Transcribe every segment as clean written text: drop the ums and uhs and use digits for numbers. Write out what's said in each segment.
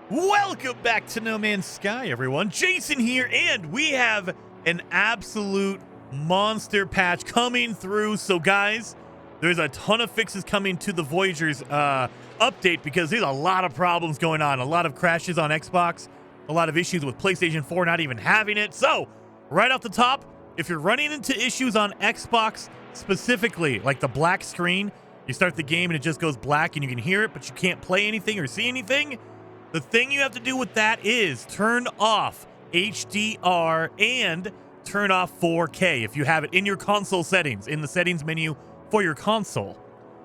Welcome back to No Man's Sky, everyone. Jason here, and we have an absolute monster patch coming through. So, guys, there's a ton of fixes coming to the Voyagers update because there's a lot of problems going on. A lot of crashes on Xbox, a lot of issues with PlayStation 4 not even having it. So, right off the top, if you're running into issues on Xbox specifically, like the black screen, you start the game and it just goes black and you can hear it, but you can't play anything or see anything. The thing you have to do with that is turn off HDR and turn off 4K if you have it in your console settings, in the settings menu for your console.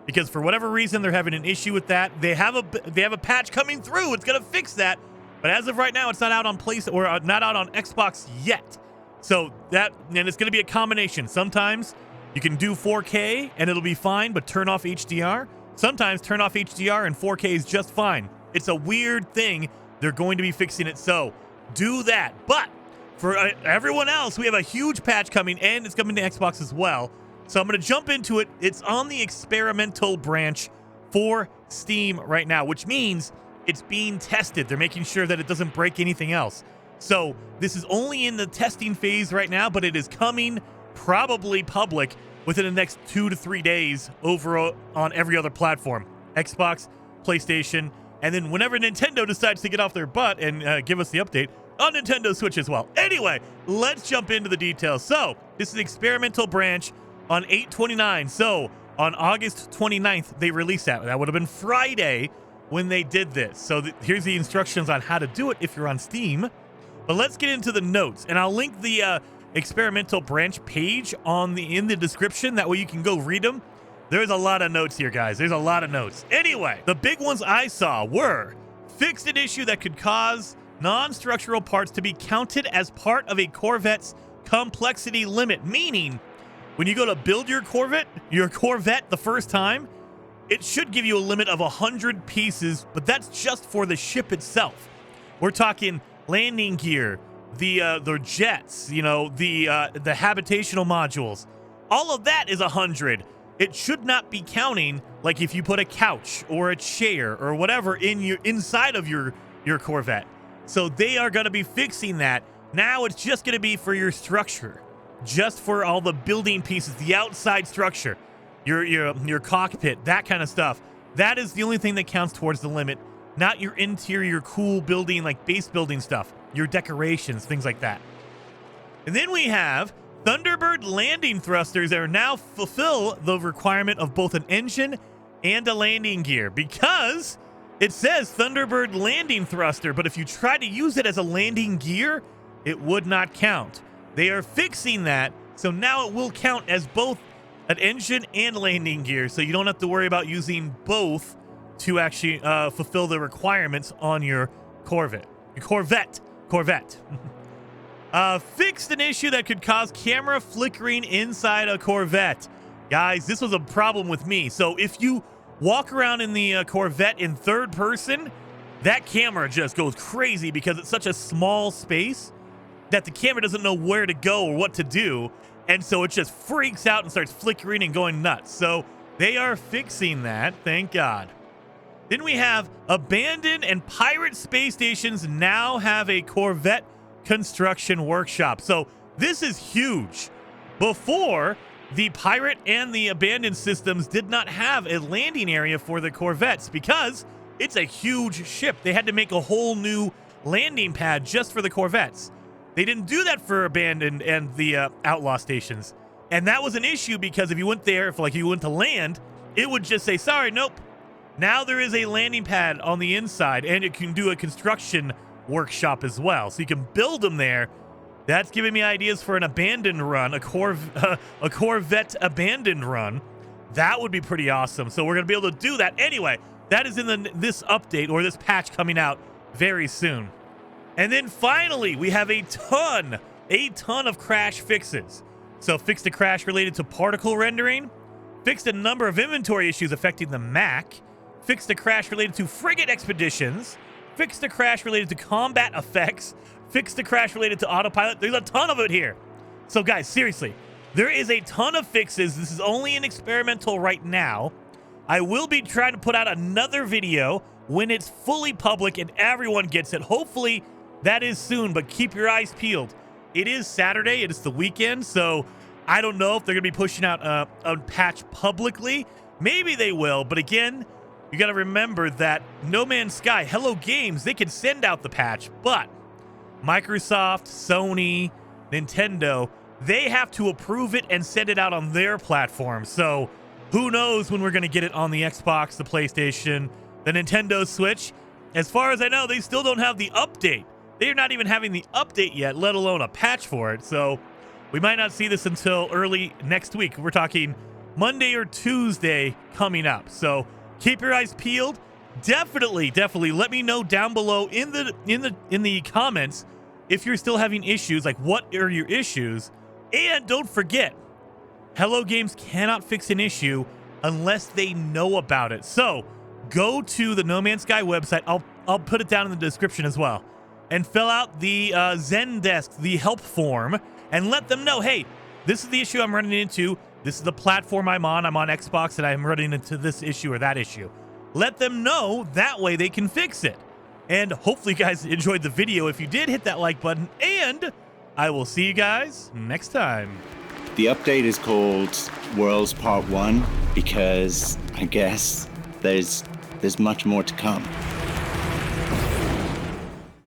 Because for whatever reason, they're having an issue with that. They have a patch coming through. It's going to fix that. But as of right now, it's not out on PlayStation or not out on Xbox yet. So and it's going to be a combination. Sometimes you can do 4K and it'll be fine, but turn off HDR. Sometimes turn off HDR and 4K is just fine. It's a weird thing. They're going to be fixing it, so do that. But for everyone else, we have a huge patch coming, and it's coming to Xbox as well. So I'm going to jump into it. It's on the experimental branch for Steam right now, which means it's being tested. They're making sure that it doesn't break anything else. So this is only in the testing phase right now, but it is coming probably public within the next 2 to 3 days over on every other platform. Xbox, PlayStation, and then whenever Nintendo decides to get off their butt and give us the update, on Nintendo Switch as well. Anyway, let's jump into the details. So, this is experimental branch on 8/29. So, on August 29th, they released that. That would have been Friday when they did this. So, here's the instructions on how to do it if you're on Steam. But let's get into the notes. And I'll link the experimental branch page in the description. That way you can go read them. There's a lot of notes here, guys. There's a lot of notes. Anyway, the big ones I saw were fixed an issue that could cause non-structural parts to be counted as part of a Corvette's complexity limit. Meaning, when you go to build your Corvette the first time, it should give you a limit of 100 pieces, but that's just for the ship itself. We're talking landing gear, the jets, the habitational modules. All of that is 100. It should not be counting like if you put a couch or a chair or whatever inside of your Corvette. So they are going to be fixing that. Now it's just going to be for your structure, just for all the building pieces, the outside structure, your cockpit, that kind of stuff. That is the only thing that counts towards the limit, not your interior cool building like base building stuff, your decorations, things like that. And then we have Thunderbird landing thrusters that are now fulfill the requirement of both an engine and a landing gear, because it says Thunderbird landing thruster, but if you try to use it as a landing gear, it would not count. They are fixing that, so now it will count as both an engine and landing gear, so you don't have to worry about using both to actually fulfill the requirements on your Corvette. Fixed an issue that could cause camera flickering inside a Corvette. Guys, this was a problem with me. So if you walk around in the Corvette in third person, that camera just goes crazy because it's such a small space that the camera doesn't know where to go or what to do. And so it just freaks out and starts flickering and going nuts. So they are fixing that, thank God. Then we have abandoned and pirate space stations now have a Corvette construction workshop. So this is huge. Before, the pirate and the abandoned systems did not have a landing area for the Corvettes because it's a huge ship. They had to make a whole new landing pad just for the Corvettes. They didn't do that for abandoned and the outlaw stations. And that was an issue because if you went there, if you went to land, it would just say, sorry, nope. Now there is a landing pad on the inside, and it can do a construction workshop as well, so you can build them there. That's giving me ideas for an abandoned run, a Corvette abandoned run. That would be pretty awesome. So we're gonna be able to do that. Anyway, that is in this update or this patch coming out very soon. And then finally, we have a ton of crash fixes. So fixed a crash related to particle rendering, fixed a number of inventory issues affecting the Mac, fixed a crash related to frigate expeditions, fixed a crash related to combat effects, fixed a crash related to autopilot. There's a ton of it here. So guys, seriously, there is a ton of fixes. This is only an experimental right now. I will be trying to put out another video when it's fully public and everyone gets it. Hopefully that is soon, but keep your eyes peeled. It is Saturday. It is the weekend, so I don't know if they're going to be pushing out a patch publicly. Maybe they will, but again, you got to remember that No Man's Sky, Hello Games, they can send out the patch, but Microsoft, Sony, Nintendo, they have to approve it and send it out on their platform. So who knows when we're going to get it on the Xbox, the PlayStation, the Nintendo Switch. As far as I know, they still don't have the update. They're not even having the update yet, let alone a patch for it. So we might not see this until early next week. We're talking Monday or Tuesday coming up. So keep your eyes peeled. Definitely let me know down below in the comments if you're still having issues, like what are your issues. And don't forget, Hello Games cannot fix an issue unless they know about it. So go to the No Man's Sky website. I'll put it down in the description as well, and fill out the Zendesk, the help form, and let them know, hey, this is the issue I'm running into. This is the platform I'm on. I'm on Xbox and I'm running into this issue or that issue. Let them know. That way they can fix it. And hopefully you guys enjoyed the video. If you did, hit that like button, and I will see you guys next time. The update is called Worlds Part 1 because I guess there's much more to come.